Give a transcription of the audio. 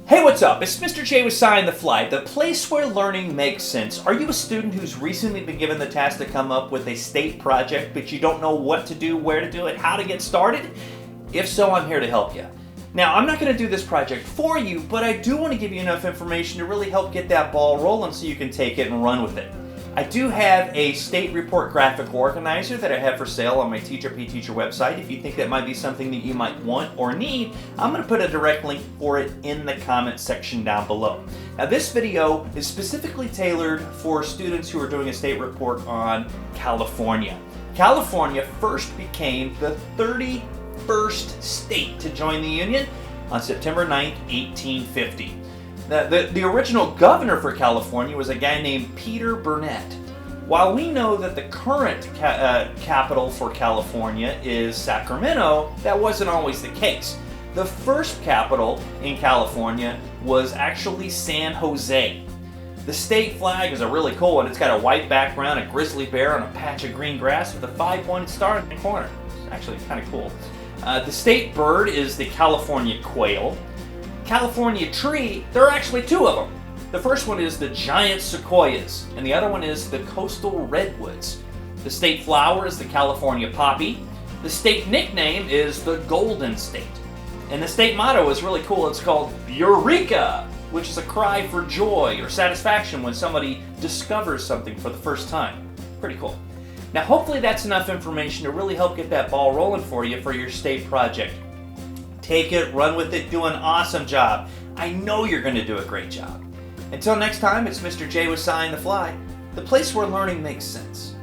Hey, what's up? It's Mr. J with SciOnTheFly, the place where learning makes sense. Are you a student who's recently been given the task to come up with a state project, but you don't know what to do, where to do it, how to get started? If so, I'm here to help you. Now, I'm not going to do this project for you, but I do want to give you enough information to really help get that ball rolling so you can take it and run with it. I do have a state report graphic organizer that I have for sale on my Teacher Pay Teacher website. If you think that might be something that you might want or need, I'm going to put a direct link for it in the comment section down below. Now, this video is specifically tailored for students who are doing a state report on California. California first became the 31st state to join the Union on September 9th, 1850. The original governor for California was a guy named Peter Burnett. While we know that the current capital for California is Sacramento, that wasn't always the case. The first capital in California was actually San Jose. The state flag is a really cool one. It's got a white background, a grizzly bear on a patch of green grass with a 5-pointed star in the corner. It's actually kind of cool. The state bird is the California quail. California tree, there are actually two of them. The first one is the giant sequoias, and the other one is the coastal redwoods. The state flower is the California poppy. The state nickname is the Golden State. And the state motto is really cool. It's called Eureka, which is a cry for joy or satisfaction when somebody discovers something for the first time. Pretty cool. Now, hopefully that's enough information to really help get that ball rolling for you for your state project. Take it, run with it, do an awesome job. I know you're going to do a great job. Until next time, it's Mr. J with SciOnTheFly, the place where learning makes sense.